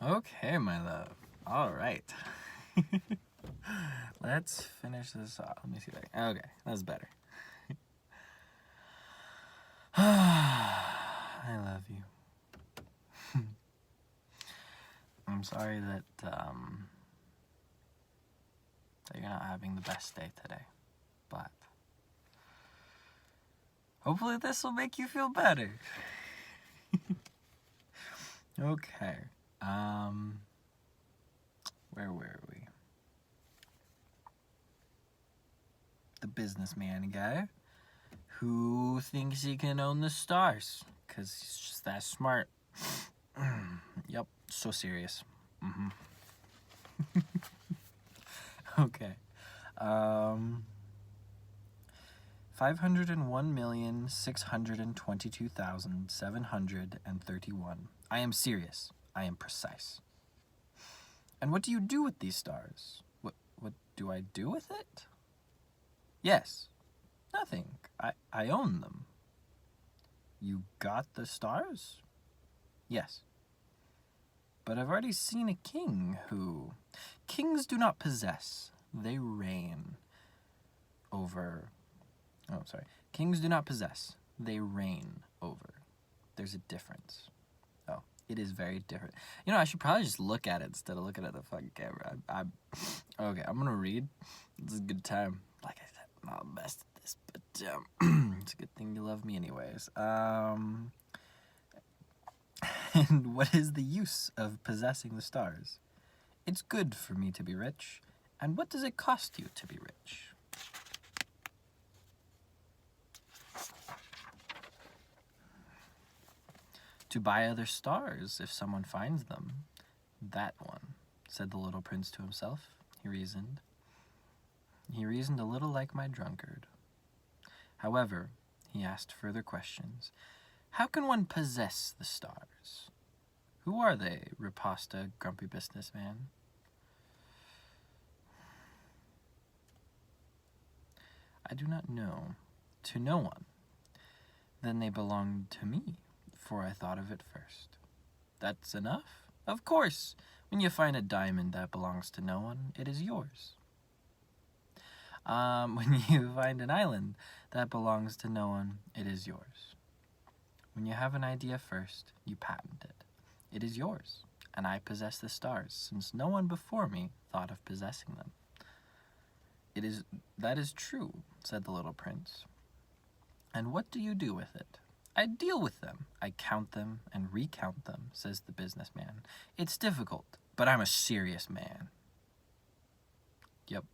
Okay, my love. All right. Let's finish this off. Let me see if I can. Okay, that's better. I love you. I'm sorry that you're not having the best day today, but hopefully this will make you feel better. Okay. Where were we? The businessman guy who thinks he can own the stars because he's just that smart. Yep, so serious. Okay. 501,622,731. I am serious. I am precise. And what do you do with these stars? What do I do with it? Yes. Nothing. I own them. You got the stars? Yes. But I've already seen a king who... Kings do not possess. They reign over... Oh, sorry. Kings do not possess. They reign over. There's a difference. Oh, it is very different. You know, I should probably just look at it instead of looking at the fucking camera. Okay, I'm gonna read. This is a good time. Like I said, I'm not the best at this, but it's a good thing you love me anyways. And what is the use of possessing the stars? It's good for me to be rich. And what does it cost you to be rich? To buy other stars if someone finds them. That one, said the little prince to himself. He reasoned. He reasoned a little like my drunkard. However, he asked further questions. How can one possess the stars? Who are they? Riposted a grumpy businessman. I do not know. To no one. Then they belonged to me, for I thought of it first. That's enough? Of course. When you find a diamond that belongs to no one, it is yours. When you find an island that belongs to no one, it is yours. When you have an idea first, you patent it. It is yours, and I possess the stars, since no one before me thought of possessing them. That is true, said the little prince. And what do you do with it? I deal with them. I count them and recount them, says the businessman. It's difficult, but I'm a serious man. Yep,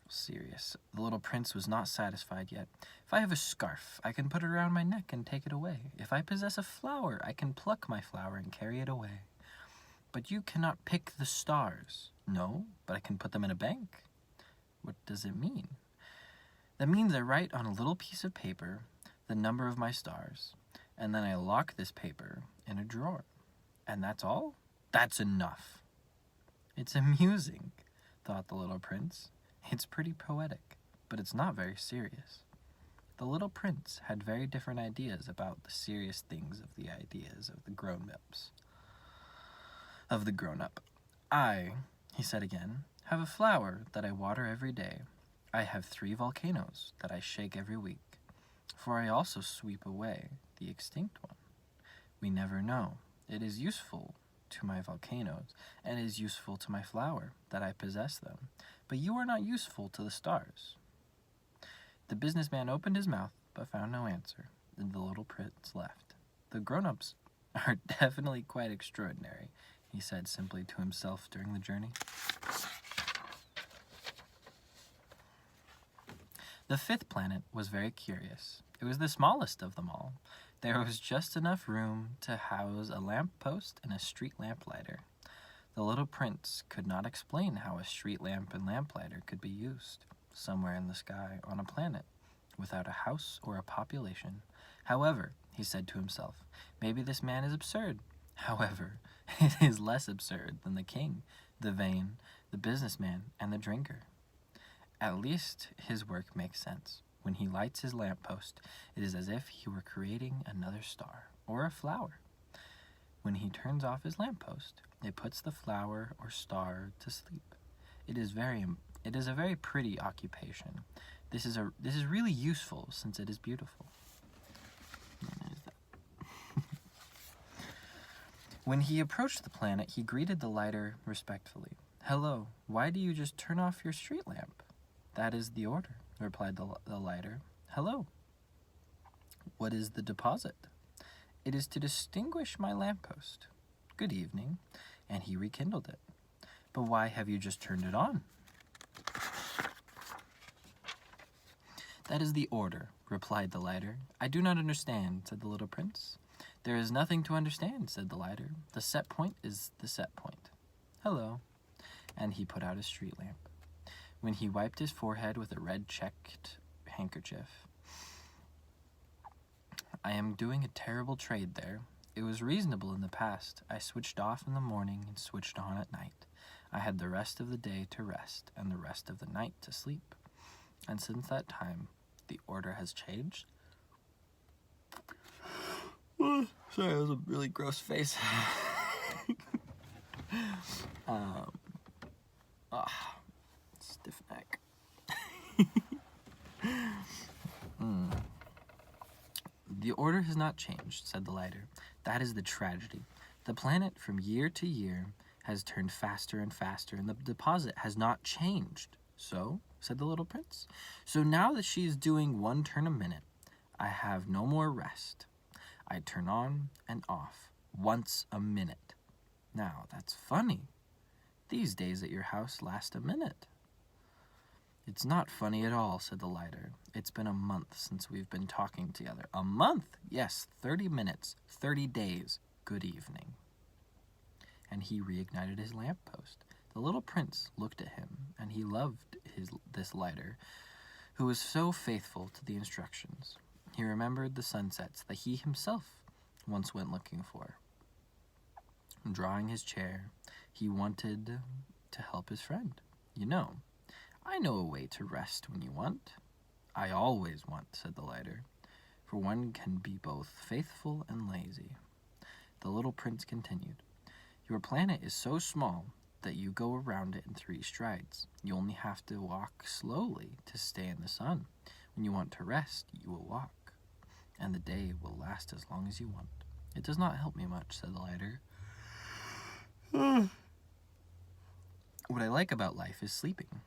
serious. The little prince was not satisfied yet. If I have a scarf, I can put it around my neck and take it away. If I possess a flower, I can pluck my flower and carry it away. But you cannot pick the stars. No, but I can put them in a bank. What does it mean? That means I write on a little piece of paper the number of my stars, and then I lock this paper in a drawer. And that's all? That's enough. It's amusing, thought the little prince. It's pretty poetic, but it's not very serious. The little prince had very different ideas about the serious things of the ideas of the grown-ups. Of the grown-up. I, he said again, have a flower that I water every day. I have 3 volcanoes that I shake every week, for I also sweep away the extinct one. We never know. It is useful to my volcanoes, and it is useful to my flower that I possess them, but you are not useful to the stars. The businessman opened his mouth, but found no answer, and the little prince left. The grown-ups are definitely quite extraordinary, he said simply to himself during the journey. The 5th planet was very curious. It was the smallest of them all. There was just enough room to house a lamp post and a street lamplighter. The little prince could not explain how a street lamp and lamplighter could be used somewhere in the sky on a planet without a house or a population. However, he said to himself, maybe this man is absurd. However, it is less absurd than the king, the vain, the businessman, and the drinker. At least his work makes sense. When he lights his lamppost, it is as if he were creating another star or a flower. When he turns off his lamppost, it puts the flower or star to sleep. It is a very pretty occupation. This is really useful since it is beautiful. And there's that. When he approached the planet, he greeted the lighter respectfully. "Hello, why do you just turn off your street lamp?" "That is the order," replied the lighter. "Hello. What is the deposit?" "It is to distinguish my lamppost." "Good evening," and he rekindled it. "But why have you just turned it on?" "That is the order," replied the lighter. "I do not understand," said the little prince. "There is nothing to understand," said the lighter. "The set point is the set point." "Hello," and he put out his street lamp. When he wiped his forehead with a red checked handkerchief, "I am doing a terrible trade there. It was reasonable in the past. I switched off in the morning and switched on at night. I had the rest of the day to rest and the rest of the night to sleep. And since that time, the order has changed." Sorry, that was a really gross face. Stiff neck. "The order has not changed," said the lighter. "That is the tragedy. The planet from year to year has turned faster and faster, and the deposit has not changed." "So?" said the little prince. "So now that she is doing one turn a minute, I have no more rest. I turn on and off once a minute. Now, that's funny. These days at your house last a minute." "It's not funny at all," said the lighter. "It's been a month since we've been talking together." "A month?" "Yes, 30 minutes, 30 days. Good evening." And he reignited his lamppost. The little prince looked at him, and he loved this lighter, who was so faithful to the instructions. He remembered the sunsets that he himself once went looking for. Drawing his chair, he wanted to help his friend. I know a way to rest when you want." "I always want," said the lighter, "for one can be both faithful and lazy." The little prince continued. "Your planet is so small that you go around it in 3 strides. You only have to walk slowly to stay in the sun. When you want to rest, you will walk, and the day will last as long as you want." "It does not help me much," said the lighter. "What I like about life is sleeping."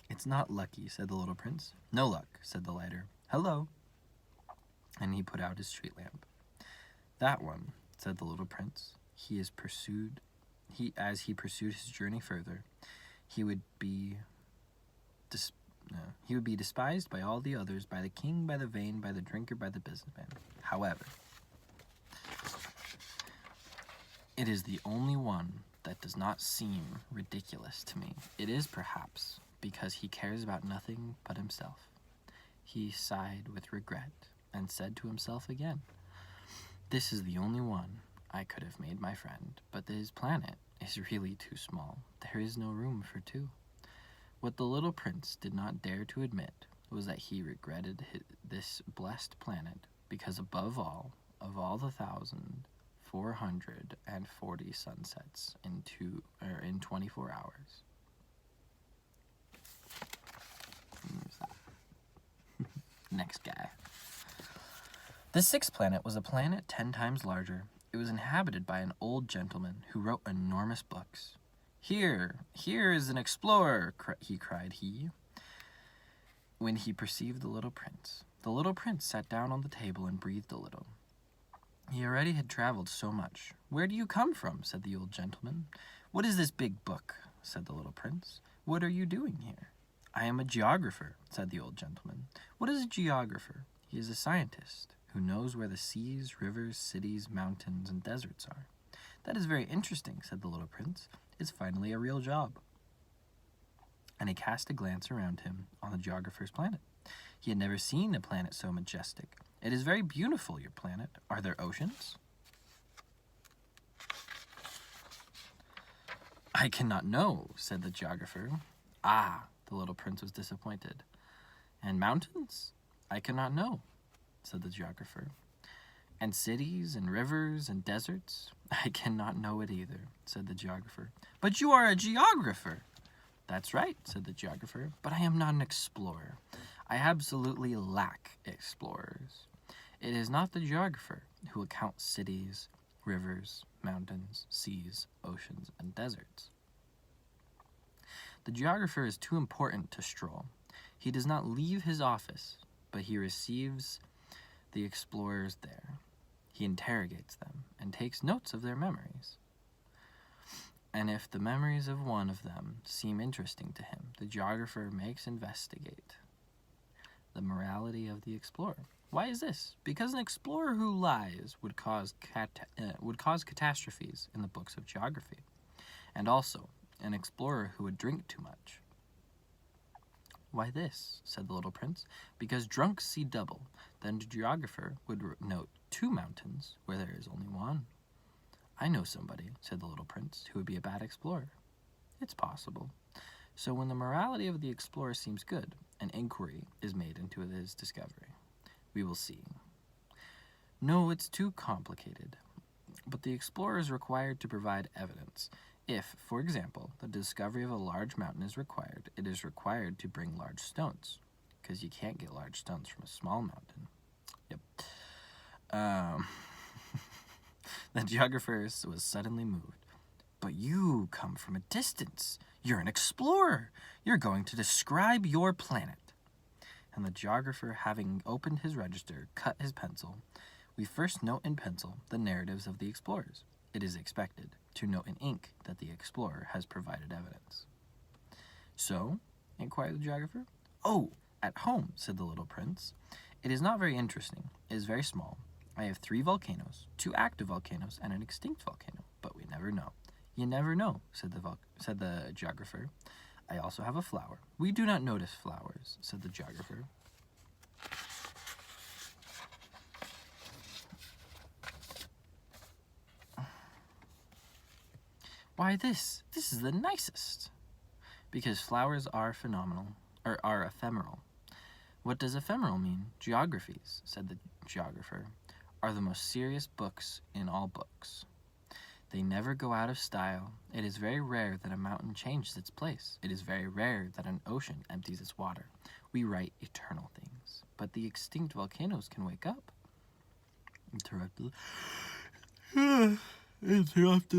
"It's not lucky," said the little prince. "No luck," said the lighter. "Hello." And he put out his street lamp. "That one," said the little prince. As he pursued his journey further, he would be despised by all the others, by the king, by the vain, by the drinker, by the businessman. However, it is the only one that does not seem ridiculous to me. It is perhaps because he cares about nothing but himself." He sighed with regret and said to himself again, "This is the only one I could have made my friend, but his planet is really too small. There is no room for 2. What the little prince did not dare to admit was that he regretted this blessed planet because above all, of all the 1,440 sunsets in 24 hours. Next guy. The 6th planet was a planet 10 times larger. It was inhabited by an old gentleman who wrote enormous books. Here is an explorer," he cried when he perceived the little prince. The little prince sat down on the table and breathed a little. He already had traveled so much. "Where do you come from?" said the old gentleman. "What is this big book?" said the little prince. "What are you doing here?" "I am a geographer," said the old gentleman. "What is a geographer?" "He is a scientist who knows where the seas, rivers, cities, mountains, and deserts are." "That is very interesting," said the little prince. "It's finally a real job." And he cast a glance around him on the geographer's planet. He had never seen a planet so majestic. "It is very beautiful, your planet. Are there oceans?" "I cannot know," said the geographer. "Ah," the little prince was disappointed. "And mountains?" "I cannot know," said the geographer. And cities and rivers and deserts? I cannot know it either, said the geographer. But you are a geographer. That's right, said the geographer, but I am not an explorer. I absolutely lack explorers. It is not the geographer who accounts cities, rivers, mountains, seas, oceans, and deserts. The geographer is too important to stroll. He does not leave his office, but he receives the explorers there. He interrogates them and takes notes of their memories. And if the memories of one of them seem interesting to him, the geographer makes investigate the morality of the explorer. Why is this? Because an explorer who lies would cause catastrophes in the books of geography, and also an explorer who would drink too much. Why this? Said the little prince. Because drunks see double. Then the geographer would note 2 mountains where there is only one. I know somebody, said the little prince, who would be a bad explorer. It's possible. So when the morality of the explorer seems good, an inquiry is made into his discovery. We will see. No, it's too complicated. But the explorer is required to provide evidence. If, for example, the discovery of a large mountain is required, it is required to bring large stones, because you can't get large stones from a small mountain. Yep. The geographer was suddenly moved. But you come from a distance. You're an explorer. You're going to describe your planet. And the geographer, having opened his register, cut his pencil. We first note in pencil the narratives of the explorers. It is expected to note in ink that the explorer has provided evidence. So, inquired the geographer. Oh, at home, said the little prince. It is not very interesting. It is very small. I have 3 volcanoes, 2 active volcanoes, and an extinct volcano, but we never know. You never know, said the geographer. I also have a flower. We do not notice flowers, said the geographer. Why this? This is the nicest. Because flowers are ephemeral. What does ephemeral mean? Geographies, said the geographer, are the most serious books in all books. They never go out of style. It is very rare that a mountain changes its place. It is very rare that an ocean empties its water. We write eternal things. But the extinct volcanoes can wake up. Interrupted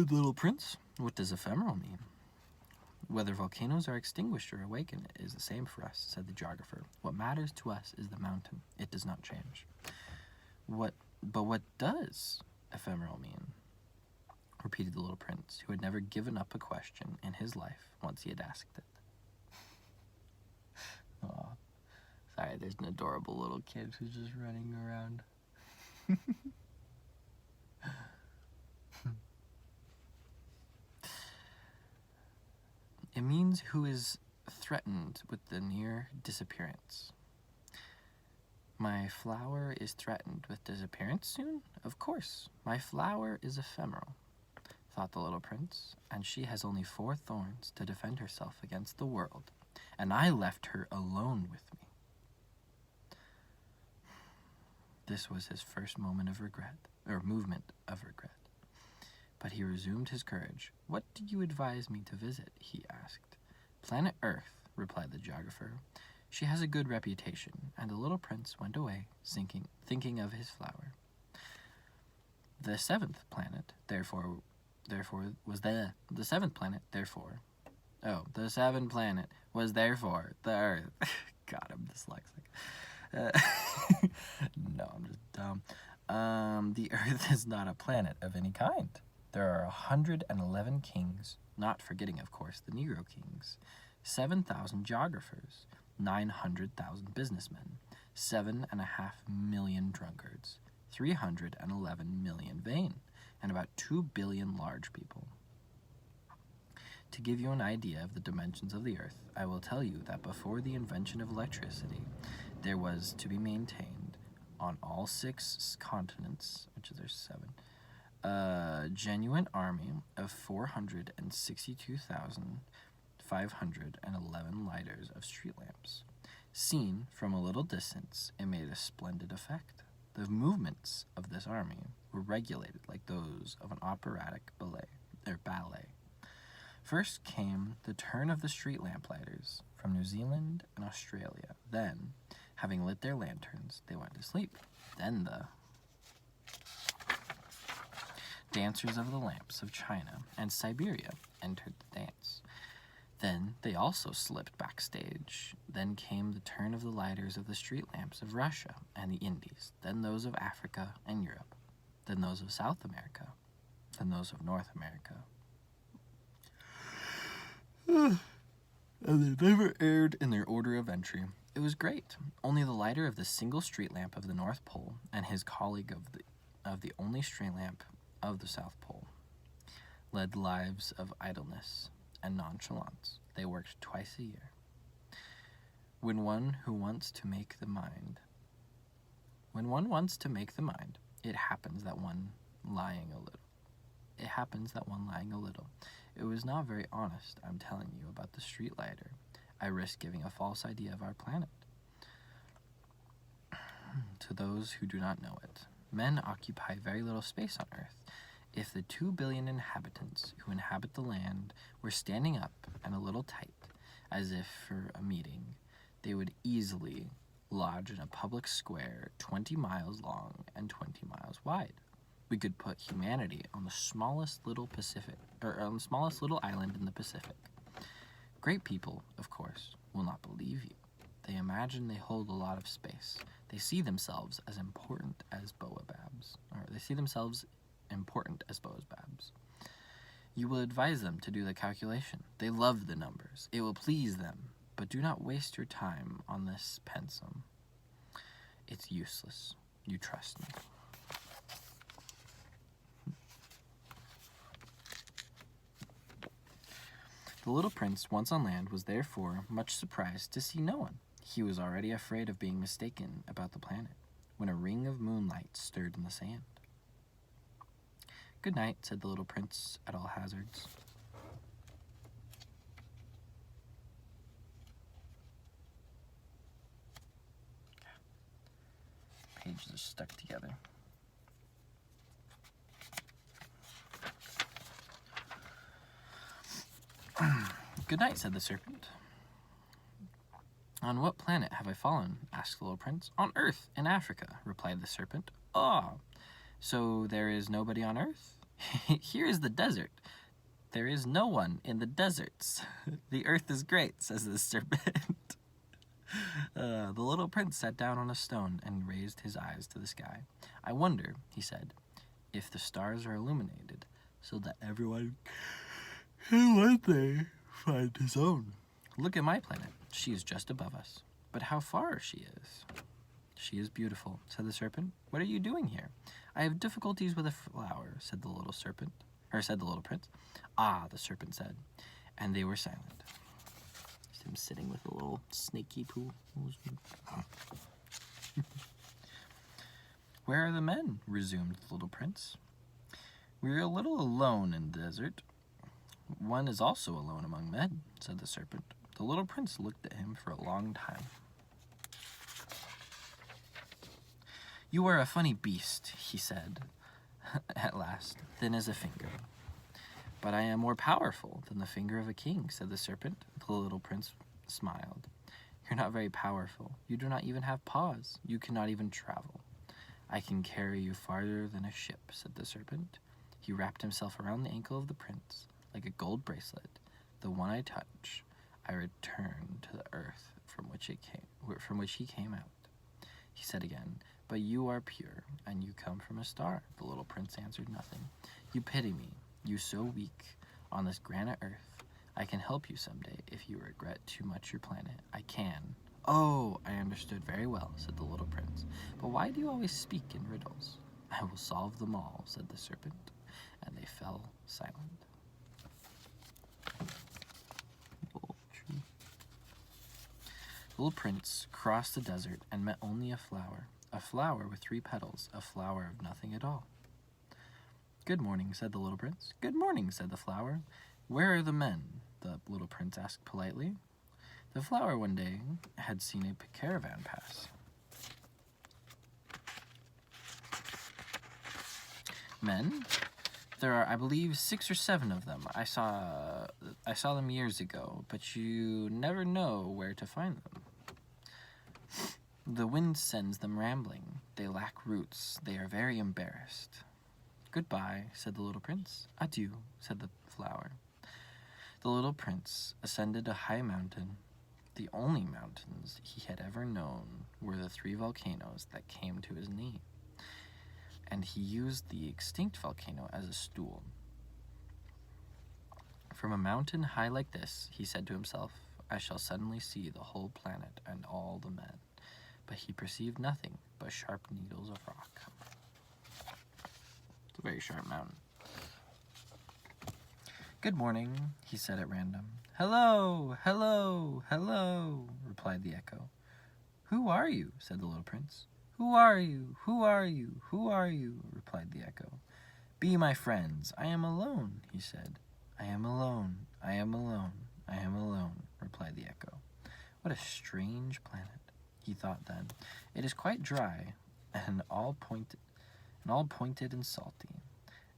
the little prince. What does ephemeral mean? Whether volcanoes are extinguished or awakened is the same for us, said the geographer. What matters to us is the mountain. It does not change. But what does ephemeral mean? Repeated the little prince, who had never given up a question in his life once he had asked it. Aw. Sorry, there's an adorable little kid who's just running around. It means who is threatened with the near disappearance. My flower is threatened with disappearance soon? Of course. My flower is ephemeral, thought the little prince, and she has only 4 thorns to defend herself against the world, and I left her alone with me. This was his first movement of regret. But he resumed his courage. What do you advise me to visit? He asked. Planet Earth, replied the geographer. She has a good reputation, and the little prince went away, thinking of his flower. The 7th planet, therefore, was the 7th planet, therefore. Oh, the 7th planet was therefore the Earth. God, I'm dyslexic. No, I'm just dumb. The Earth is not a planet of any kind. There are 111 kings, not forgetting, of course, the Negro kings, 7,000 geographers, 900,000 businessmen, 7.5 million drunkards, 311 million vain, and about 2 billion large people. To give you an idea of the dimensions of the Earth, I will tell you that before the invention of electricity, there was to be maintained on all 6 continents, which is there's 7, a genuine army of 462,511 lighters of street lamps. Seen from a little distance, it made a splendid effect. The movements of this army were regulated like those of an operatic ballet. First came the turn of the street lamplighters from New Zealand and Australia. Then, having lit their lanterns, they went to sleep. Then the dancers of the lamps of China and Siberia entered the dance. Then they also slipped backstage. Then came the turn of the lighters of the street lamps of Russia and the Indies. Then those of Africa and Europe. Then those of South America. Then those of North America. And they never erred in their order of entry. It was great. Only the lighter of the single street lamp of the North Pole and his colleague of the only street lamp of the South Pole led lives of idleness and nonchalance. They worked twice a year. When one wants to make the mind, it happens that one lying a little. It was not very honest, I'm telling you, about the street lighter. I risk giving a false idea of our planet. To those who do not know it, men occupy very little space on Earth. If the 2 billion inhabitants who inhabit the land were standing up and a little tight, as if for a meeting, they would easily lodge in a public square 20 miles long and 20 miles wide. We could put humanity on the smallest little island in the Pacific. Great people, of course, will not believe you. They imagine they hold a lot of space. They see themselves as important as baobabs. You will advise them to do the calculation. They love the numbers. It will please them. But do not waste your time on this pensum. It's useless. You trust me. The little prince, once on land, was therefore much surprised to see no one. He was already afraid of being mistaken about the planet, when a ring of moonlight stirred in the sand. "Good night," said the little prince at all hazards. Pages are stuck together. "Good night," said the serpent. "On what planet have I fallen?" asked the little prince. "On Earth, in Africa," replied the serpent. "Ah, so there is nobody on Earth? Here is the desert. There is no one in the deserts. The earth is great," says the serpent. The little prince sat down on a stone and raised his eyes to the sky. "I wonder," he said, "if the stars are illuminated so that everyone can one day find his own. Look at my planet. She is just above us. But how far she is." "She is beautiful," said the serpent. "What are you doing here?" "I have difficulties with a flower," said the little prince. "Ah," the serpent said, and they were silent. It's him sitting with a little snaky poo. "Where are the men?" resumed the little prince. "We are a little alone in the desert. One is also alone among men," said the serpent. The little prince looked at him for a long time. "You are a funny beast," he said, at last, "thin as a finger." "But I am more powerful than the finger of a king," said the serpent. The little prince smiled. "You're not very powerful. You do not even have paws. You cannot even travel." "I can carry you farther than a ship," said the serpent. He wrapped himself around the ankle of the prince like a gold bracelet. "The one I touch, I return to the earth from which he came out." He said again, "But you are pure, and you come from a star." The little prince answered nothing. "You pity me, you so weak on this granite earth. I can help you someday if you regret too much your planet. I can." "Oh, I understood very well," said the little prince. "But why do you always speak in riddles?" "I will solve them all," said the serpent, and they fell silent. The little prince crossed the desert and met only a flower with 3 petals, a flower of nothing at all. "Good morning," said the little prince. "Good morning," said the flower. "Where are the men?" the little prince asked politely. The flower one day had seen a caravan pass. Men? There are, I believe, 6 or 7 of them. I saw them years ago, but you never know where to find them. The wind sends them rambling. They lack roots. They are very embarrassed. Goodbye, said the little prince. Adieu, said the flower. The little prince ascended a high mountain. The only mountains he had ever known were the 3 volcanoes that came to his knee, and he used the extinct volcano as a stool. From a mountain high like this, he said to himself, I shall suddenly see the whole planet and all the men. But he perceived nothing but sharp needles of rock. It's a very sharp mountain. Good morning, he said at random. Hello, hello, hello, replied the echo. Who are you? Said the little prince. Who are you? Who are you? Who are you? Replied the echo. Be my friends. I am alone, he said. I am alone. I am alone. I am alone, replied the echo. What a strange planet, he thought then. It is quite dry, and all pointed and salty.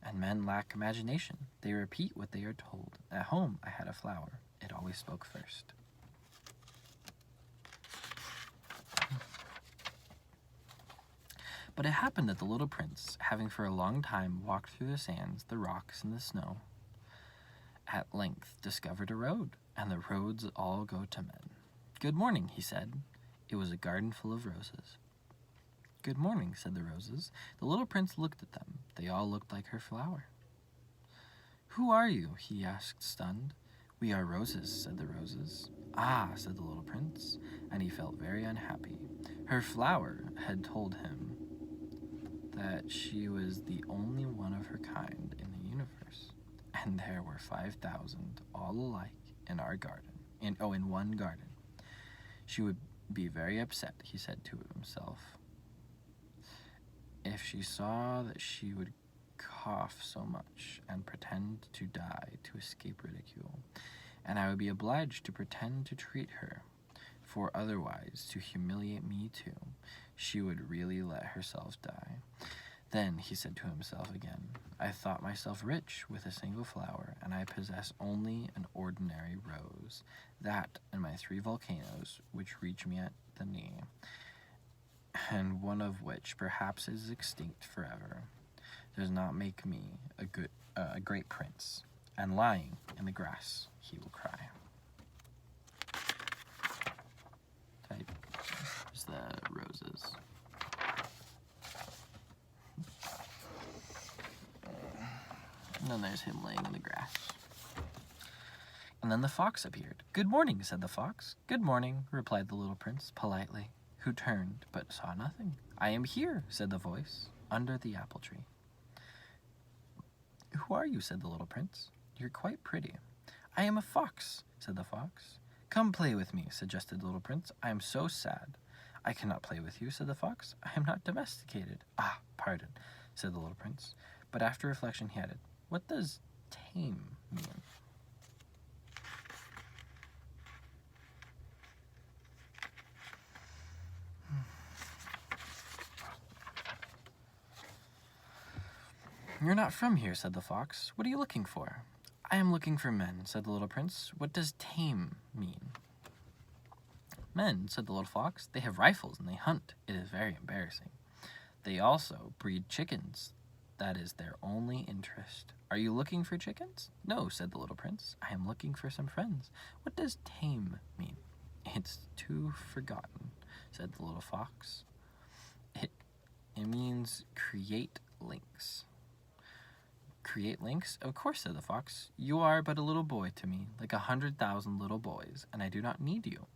And men lack imagination. They repeat what they are told. At home I had a flower. It always spoke first. But it happened that the little prince, having for a long time walked through the sands, the rocks, and the snow, at length discovered a road, and the roads all go to men. Good morning, he said. It was a garden full of roses. Good morning, said the roses. The little prince looked at them. They all looked like her flower. Who are you? He asked, stunned. We are roses, said the roses. Ah, said the little prince, and he felt very unhappy. Her flower had told him that she was the only one of her kind in the universe, and there were 5,000 all alike in our garden. In one garden. She would be very upset, he said to himself, if she saw that she would cough so much and pretend to die to escape ridicule, and I would be obliged to pretend to treat her, for otherwise to humiliate me too, she would really let herself die. Then he said to himself again, I thought myself rich with a single flower, and I possess only an ordinary rose, that and my 3 volcanoes, which reach me at the knee, and one of which perhaps is extinct forever, does not make me a great prince. And lying in the grass, he will cry. There's the roses. And then there's him laying in the grass. And then the fox appeared. Good morning, said the fox. Good morning, replied the little prince, politely, who turned but saw nothing. I am here, said the voice, under the apple tree. Who are you? Said the little prince. You're quite pretty. I am a fox, said the fox. Come play with me, suggested the little prince. I am so sad. I cannot play with you, said the fox. I am not domesticated. Ah, pardon, said the little prince. But after reflection he added, what does tame mean? You're not from here, said the fox. What are you looking for? I am looking for men, said the little prince. What does tame mean? Men, said the little fox. They have rifles and they hunt. It is very embarrassing. They also breed chickens. That is their only interest. Are you looking for chickens? No, said the little prince. I am looking for some friends. What does tame mean? It's too forgotten, said the little fox. It means create links. Create links? Of course, said the fox. You are but a little boy to me, like 100,000 little boys, and I do not need you,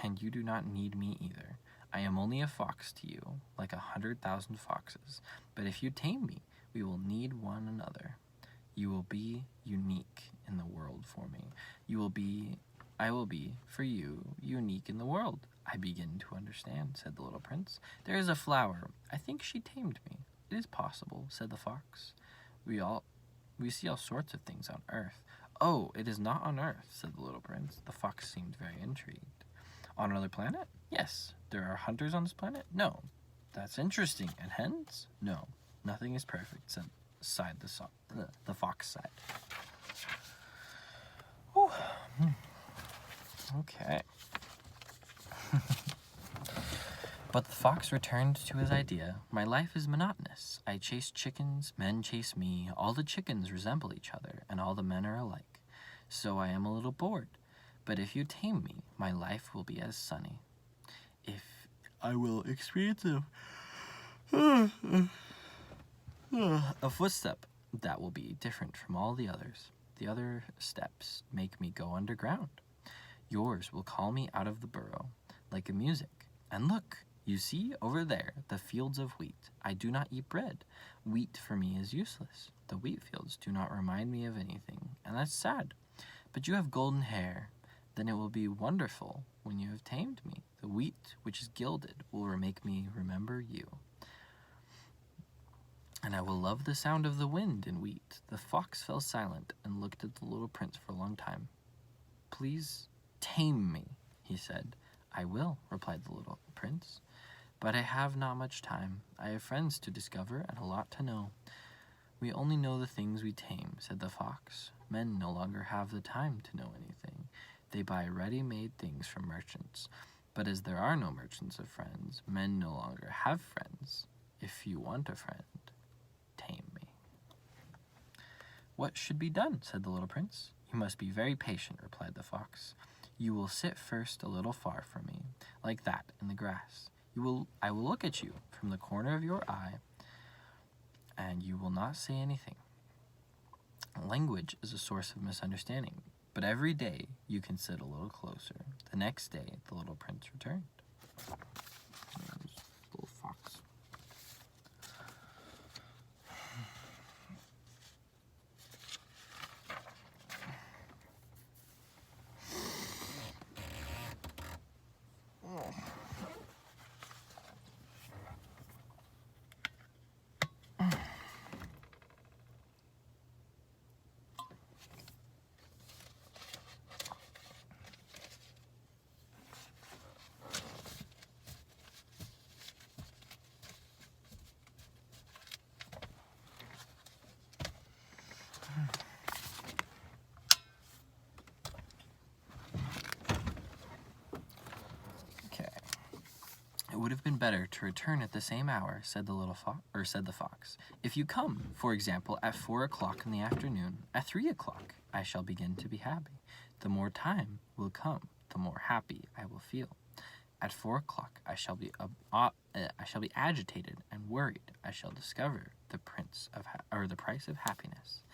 and you do not need me either. I am only a fox to you, like 100,000 foxes, but if you tame me, we will need one another. You will be unique in the world for me. I will be, for you, unique in the world. I begin to understand, said the little prince. There is a flower. I think she tamed me. It is possible, said the fox. We see all sorts of things on earth. Oh, it is not on earth, said the little prince. The fox seemed very intrigued. On another planet? Yes. There are hunters on this planet? No. That's interesting. And hens? No. Nothing is perfect, said sighed the fox sighed. Whew. Okay. But the fox returned to his idea. My life is monotonous. I chase chickens, men chase me, all the chickens resemble each other, and all the men are alike. So I am a little bored. But if you tame me, my life will be as sunny. If I will experience a footstep that will be different from all the others. The other steps make me go underground. Yours will call me out of the burrow, like a music. And look, you see over there the fields of wheat. I do not eat bread. Wheat for me is useless. The wheat fields do not remind me of anything, and that's sad. But you have golden hair. Then it will be wonderful when you have tamed me. The wheat, which is gilded, will make me remember you. And I will love the sound of the wind in wheat. The fox fell silent and looked at the little prince for a long time. Please tame me, he said. I will, replied the little prince. But I have not much time. I have friends to discover and a lot to know. We only know the things we tame, said the fox. Men no longer have the time to know anything. They buy ready-made things from merchants. But as there are no merchants of friends, men no longer have friends. If you want a friend, tame me. What should be done, said the little prince. You must be very patient, replied the fox. You will sit first a little far from me, like that in the grass. I will look at you from the corner of your eye, and you will not say anything. Language is a source of misunderstanding, but every day you can sit a little closer. The next day, the little prince returned. There's the little fox. It would have been better to return at the same hour, said the fox. If you come, for example, at 4 o'clock in the afternoon, at 3 o'clock, I shall begin to be happy. The more time will come, the more happy I will feel. At 4 o'clock, I shall be agitated and worried. I shall discover the price of happiness.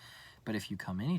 But if you come any